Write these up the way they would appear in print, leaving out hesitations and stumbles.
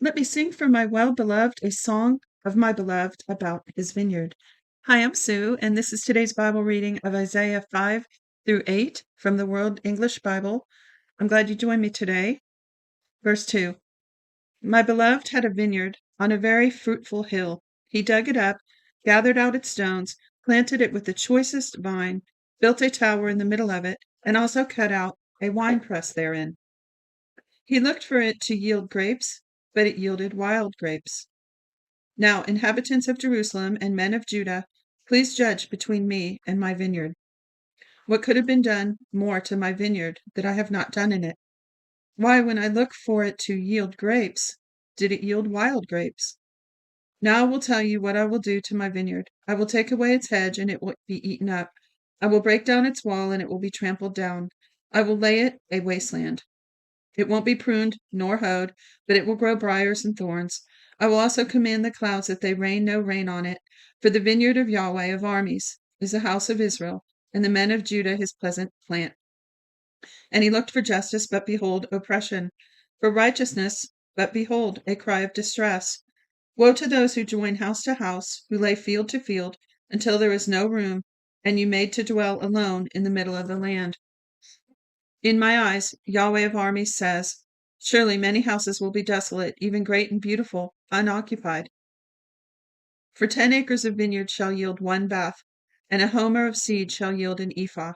Let me sing for my well-beloved a song of my beloved about his vineyard. Hi, I'm Sue, and this is today's Bible reading of Isaiah 5 through 8 from the World English Bible. I'm glad you joined me today. Verse 2. My beloved had a vineyard on a very fruitful hill. He dug it up, gathered out its stones, planted it with the choicest vine, built a tower in the middle of it, and also cut out a winepress therein. He looked for it to yield grapes, but it yielded wild grapes. Now, inhabitants of Jerusalem and men of Judah, please judge between me and my vineyard. What could have been done more to my vineyard that I have not done in it? Why, when I looked for it to yield grapes, did it yield wild grapes? Now I will tell you what I will do to my vineyard. I will take away its hedge, and it will be eaten up. I will break down its wall, and it will be trampled down. I will lay it a wasteland. It won't be pruned nor hoed, but it will grow briars and thorns. I will also command the clouds that they rain no rain on it. For the vineyard of Yahweh of armies is the house of Israel, and the men of Judah his pleasant plant. And he looked for justice, but behold, oppression; for righteousness, but behold, a cry of distress. Woe to those who join house to house, who lay field to field, until there is no room, and you made to dwell alone in the middle of the land. In my eyes, Yahweh of armies says, surely many houses will be desolate, even great and beautiful, unoccupied. For 10 acres of vineyard shall yield 1 bath, and a homer of seed shall yield an ephah.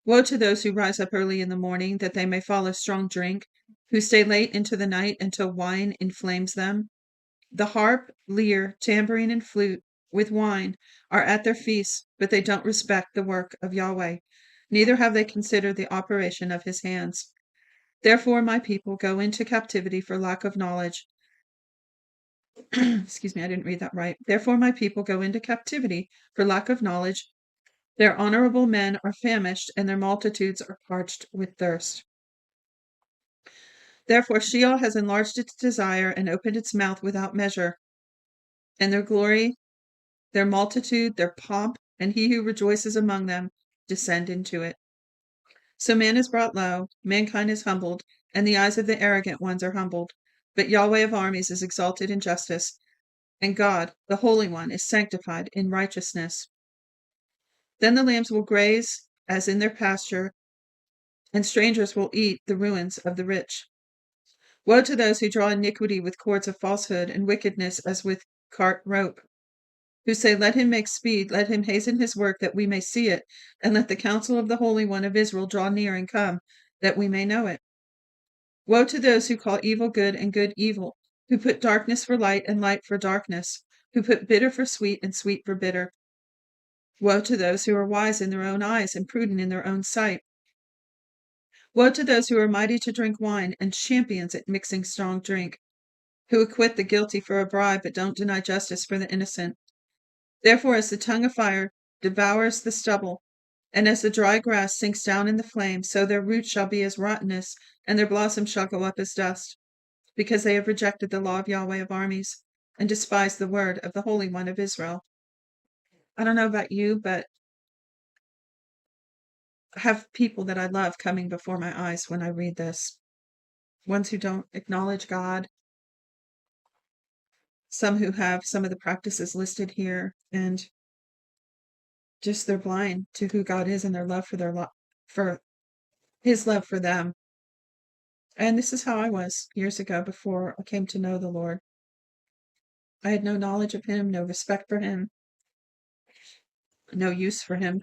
Woe to those who rise up early in the morning, that they may follow strong drink, who stay late into the night until wine inflames them. The harp, lyre, tambourine, and flute, with wine, are at their feasts, but they don't respect the work of Yahweh, neither have they considered the operation of his hands. Therefore my people go into captivity for lack of knowledge. Excuse me, I didn't read that right. Therefore my people go into captivity for lack of knowledge. Their honorable men are famished, and their multitudes are parched with thirst. Therefore Sheol has enlarged its desire and opened its mouth without measure. And their glory, their multitude, their pomp, and he who rejoices among them descend into it. So man is brought low, mankind is humbled, and the eyes of the arrogant ones are humbled. But Yahweh of armies is exalted in justice, and God, the Holy One, is sanctified in righteousness. Then the lambs will graze as in their pasture, and strangers will eat the ruins of the rich. Woe to those who draw iniquity with cords of falsehood, and wickedness as with cart rope, who say, let him make speed, let him hasten his work, that we may see it, and let the counsel of the Holy One of Israel draw near and come, that we may know it. Woe to those who call evil good and good evil, who put darkness for light and light for darkness, who put bitter for sweet and sweet for bitter. Woe to those who are wise in their own eyes and prudent in their own sight. Woe to those who are mighty to drink wine and champions at mixing strong drink, who acquit the guilty for a bribe but don't deny justice for the innocent. Therefore, as the tongue of fire devours the stubble, and as the dry grass sinks down in the flame, so their roots shall be as rottenness, and their blossoms shall go up as dust, because they have rejected the law of Yahweh of armies, and despised the word of the Holy One of Israel. I don't know about you, but I have people that I love coming before my eyes when I read this. Ones who don't acknowledge God, some who have some of the practices listed here, and just they're blind to who God is and their love for for his love for them. And this is how I was years ago before I came to know the Lord. I had no knowledge of him, no respect for him, no use for him.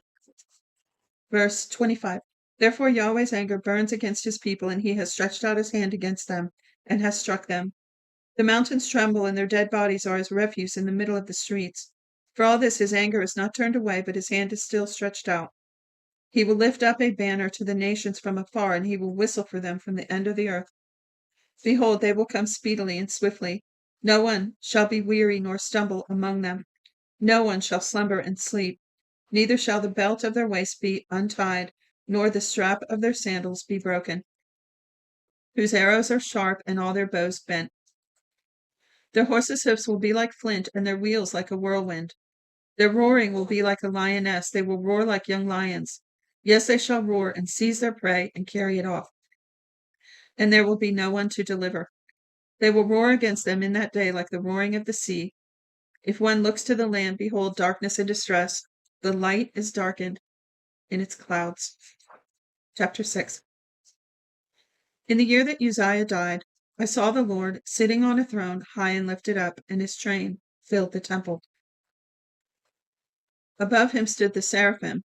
Verse 25. Therefore Yahweh's anger burns against his people, and he has stretched out his hand against them, and has struck them. The mountains tremble, and their dead bodies are as refuse in the middle of the streets. For all this his anger is not turned away, but his hand is still stretched out. He will lift up a banner to the nations from afar, and he will whistle for them from the end of the earth. Behold, they will come speedily and swiftly. No one shall be weary nor stumble among them. No one shall slumber and sleep. Neither shall the belt of their waist be untied, nor the strap of their sandals be broken. Whose arrows are sharp, and all their bows bent. Their horses' hoofs will be like flint, and their wheels like a whirlwind. Their roaring will be like a lioness. They will roar like young lions. Yes, they shall roar and seize their prey and carry it off. And there will be no one to deliver. They will roar against them in that day like the roaring of the sea. If one looks to the land, behold, darkness and distress. The light is darkened in its clouds. Chapter 6. In the year that Uzziah died, I saw the Lord sitting on a throne high and lifted up, and his train filled the temple. Above him stood the seraphim.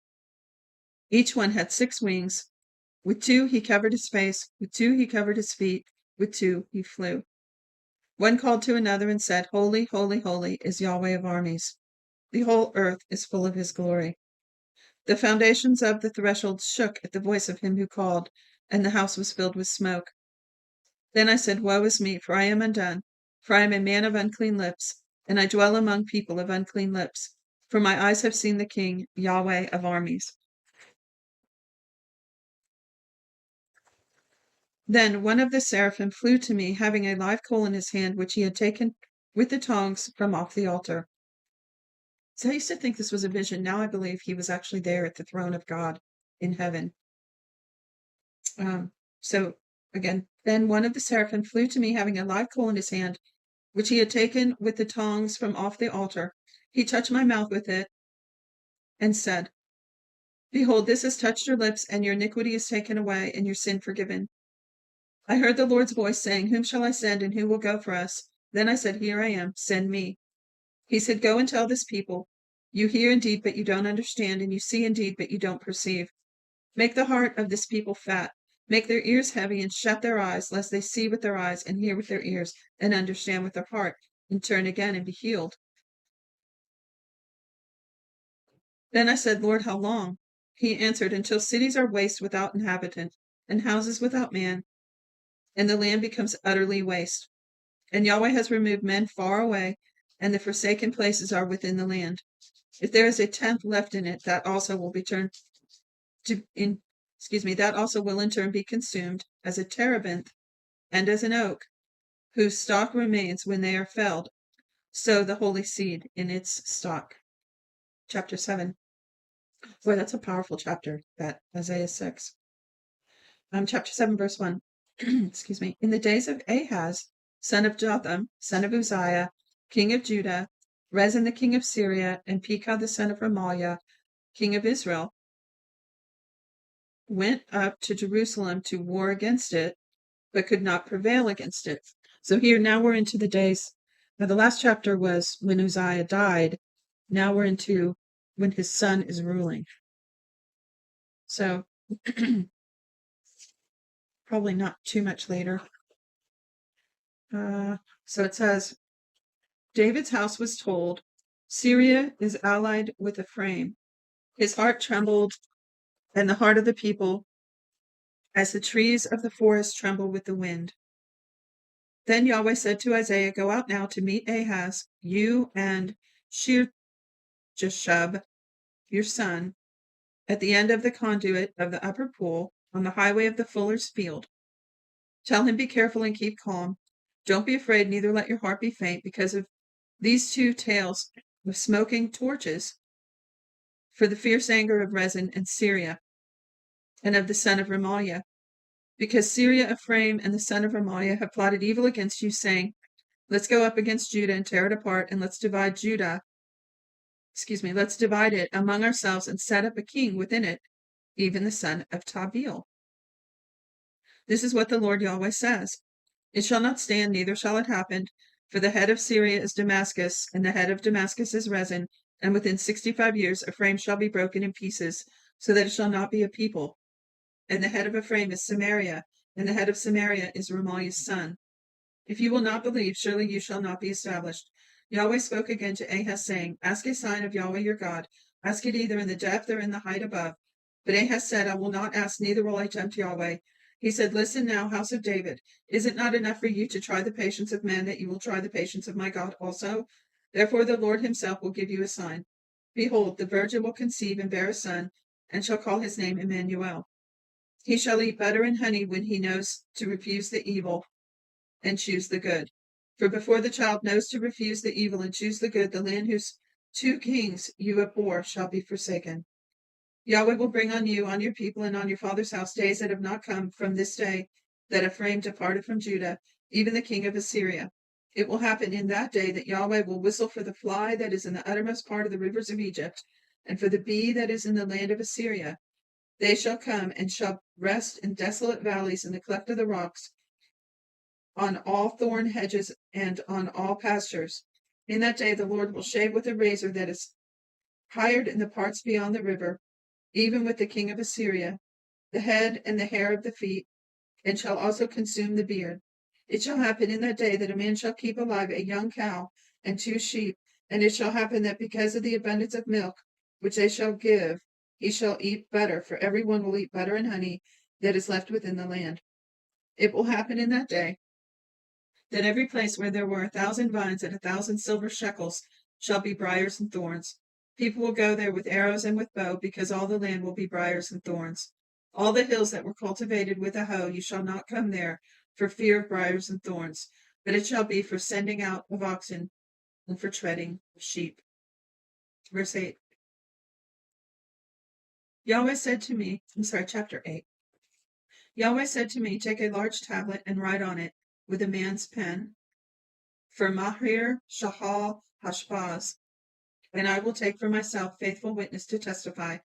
Each one had 6 wings. With 2 he covered his face, with 2 he covered his feet, with 2 he flew. One called to another and said, Holy, holy, holy is Yahweh of armies. The whole earth is full of his glory. The foundations of the threshold shook at the voice of him who called, and the house was filled with smoke. Then I said, Woe is me, for I am undone, for I am a man of unclean lips, and I dwell among people of unclean lips, for my eyes have seen the King, Yahweh of armies. Then one of the seraphim flew to me, having a live coal in his hand, which he had taken with the tongs from off the altar. So I used to think this was a vision. Now I believe he was actually there at the throne of God in heaven. So again, then one of the seraphim flew to me, having a live coal in his hand, which he had taken with the tongs from off the altar. He touched my mouth with it and said, Behold, this has touched your lips, and your iniquity is taken away, and your sin forgiven. I heard the Lord's voice saying, Whom shall I send, and who will go for us? Then I said, Here I am, send me. He said, Go and tell this people, you hear indeed, but you don't understand, and you see indeed, but you don't perceive. Make the heart of this people fat. Make their ears heavy, and shut their eyes, lest they see with their eyes, and hear with their ears, and understand with their heart, and turn again and be healed. Then I said, Lord, how long? He answered, Until cities are waste without inhabitant, and houses without man, and the land becomes utterly waste. And Yahweh has removed men far away, and the forsaken places are within the land. If there is a tenth left in it, that also will be turned that also will in turn be consumed as a terebinth and as an oak, whose stalk remains when they are felled, so the holy seed in its stalk. Chapter 7. Boy, that's a powerful chapter, that Isaiah 6. Chapter 7, verse 1. Excuse me. In the days of Ahaz, son of Jotham, son of Uzziah, king of Judah, Rezin the king of Syria, and Pekah the son of Remaliah, king of Israel, went up to Jerusalem to war against it, but could not prevail against it. So here, now we're into the days. Now, the last chapter was when Uzziah died. Now we're into when his son is ruling. So, probably not too much later. So it says, David's house was told, Syria is allied with Ephraim. His heart trembled, and the heart of the people, as the trees of the forest tremble with the wind. Then Yahweh said to Isaiah, Go out now to meet Ahaz, you and Shear-Jashub, your son, at the end of the conduit of the upper pool, on the highway of the fuller's field. Tell him, be careful and keep calm. Don't be afraid, neither let your heart be faint, because of these 2 tales of smoking torches, for the fierce anger of Rezin and Syria, and of the son of Remaliah. Because Syria, Ephraim, and the son of Remaliah have plotted evil against you, saying, Let's go up against Judah and tear it apart, and let's divide it among ourselves and set up a king within it, even the son of Tabeel. This is what the Lord Yahweh says. It shall not stand, neither shall it happen, for the head of Syria is Damascus, and the head of Damascus is Rezin, and within 65 years Ephraim shall be broken in pieces, so that it shall not be a people. And the head of Ephraim is Samaria, and the head of Samaria is Remaliah's son. If you will not believe, surely you shall not be established. Yahweh spoke again to Ahaz, saying, Ask a sign of Yahweh your God. Ask it either in the depth or in the height above. But Ahaz said, I will not ask, neither will I tempt Yahweh. He said, Listen now, house of David. Is it not enough for you to try the patience of men, that you will try the patience of my God also? Therefore the Lord himself will give you a sign. Behold, the virgin will conceive and bear a son, and shall call his name Emmanuel. He shall eat butter and honey when he knows to refuse the evil and choose the good. For before the child knows to refuse the evil and choose the good, the land whose 2 kings you abhor shall be forsaken. Yahweh will bring on you, on your people, and on your father's house days that have not come from this day that Ephraim departed from Judah, even the king of Assyria. It will happen in that day that Yahweh will whistle for the fly that is in the uttermost part of the rivers of Egypt, and for the bee that is in the land of Assyria. They shall come and shall rest in desolate valleys in the cleft of the rocks, on all thorn hedges and on all pastures. In that day the Lord will shave with a razor that is hired in the parts beyond the river, even with the king of Assyria, the head and the hair of the feet, and shall also consume the beard. It shall happen in that day that a man shall keep alive a young cow and 2 sheep, and it shall happen that because of the abundance of milk which they shall give, he shall eat butter, for every one will eat butter and honey that is left within the land. It will happen in that day that every place where there were 1,000 vines at 1,000 silver shekels shall be briars and thorns. People will go there with arrows and with bow, because all the land will be briars and thorns. All the hills that were cultivated with a hoe, you shall not come there for fear of briars and thorns, but it shall be for sending out of oxen and for treading of sheep. Verse 8. Chapter 8. Yahweh said to me, take a large tablet and write on it with a man's pen, for Mahir Shahal Hashbaz, and I will take for myself faithful witness to testify,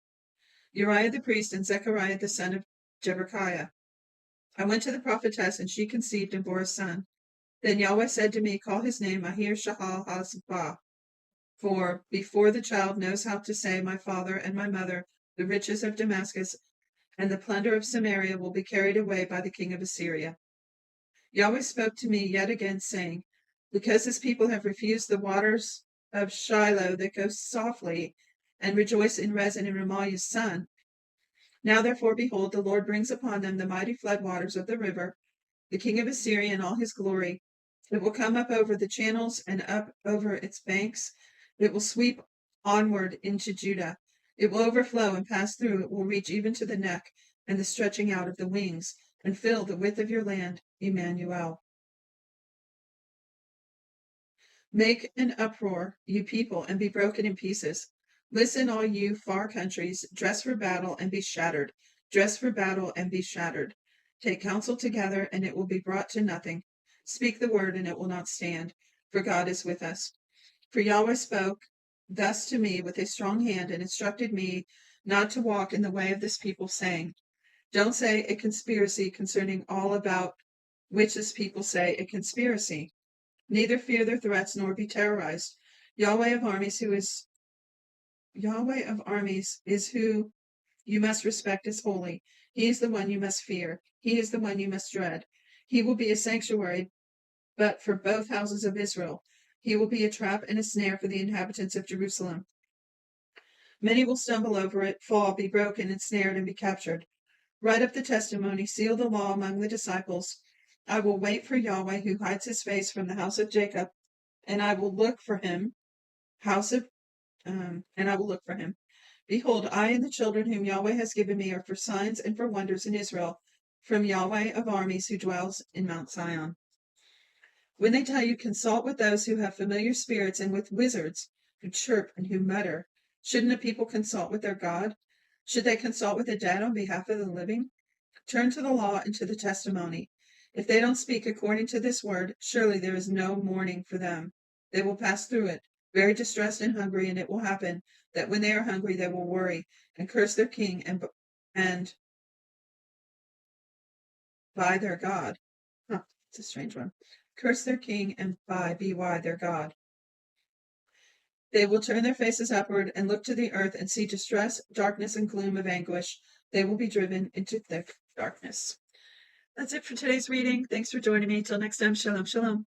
Uriah the priest and Zechariah the son of Jeberechiah. I went to the prophetess, and she conceived and bore a son. Then Yahweh said to me, call his name Mahir Shahal Hashbaz, for before the child knows how to say, my father and my mother, the riches of Damascus and the plunder of Samaria will be carried away by the king of Assyria. Yahweh spoke to me yet again, saying, because this people have refused the waters of Shiloh that go softly, and rejoice in Rezin and Remaliah's son. Now therefore, behold, the Lord brings upon them the mighty flood waters of the river, the king of Assyria in all his glory. It will come up over the channels and up over its banks. It will sweep onward into Judah. It will overflow and pass through. It will reach even to the neck and the stretching out of the wings, and fill the width of your land, Emmanuel. Make an uproar, you people, and be broken in pieces. Listen, all you far countries, dress for battle and be shattered. Dress for battle and be shattered. Take counsel together, and it will be brought to nothing. Speak the word, and it will not stand, for God is with us. For Yahweh spoke thus to me with a strong hand, and instructed me not to walk in the way of this people, saying, don't say a conspiracy concerning all about which this people say a conspiracy. Neither fear their threats nor be terrorized. Yahweh of armies is who you must respect as holy. He is the one you must fear. He is the one you must dread. He will be a sanctuary, but for both houses of Israel. He will be a trap and a snare for the inhabitants of Jerusalem. Many will stumble over it, fall, be broken, ensnared, and be captured. Write up the testimony, seal the law among the disciples. I will wait for Yahweh, who hides his face from the house of Jacob, and I will look for him. And I will look for him. Behold, I and the children whom Yahweh has given me are for signs and for wonders in Israel, from Yahweh of armies who dwells in Mount Zion. When they tell you, consult with those who have familiar spirits and with wizards who chirp and who mutter, shouldn't a people consult with their God? Should they consult with the dead on behalf of the living? Turn to the law and to the testimony. If they don't speak according to this word, surely there is no mourning for them. They will pass through it, very distressed and hungry, and it will happen that when they are hungry, they will worry and curse their king and by their God. It's a strange one. Curse their king and by BY their God. They will turn their faces upward and look to the earth and see distress, darkness, and gloom of anguish. They will be driven into thick darkness. That's it for today's reading. Thanks for joining me. Till next time, shalom, shalom.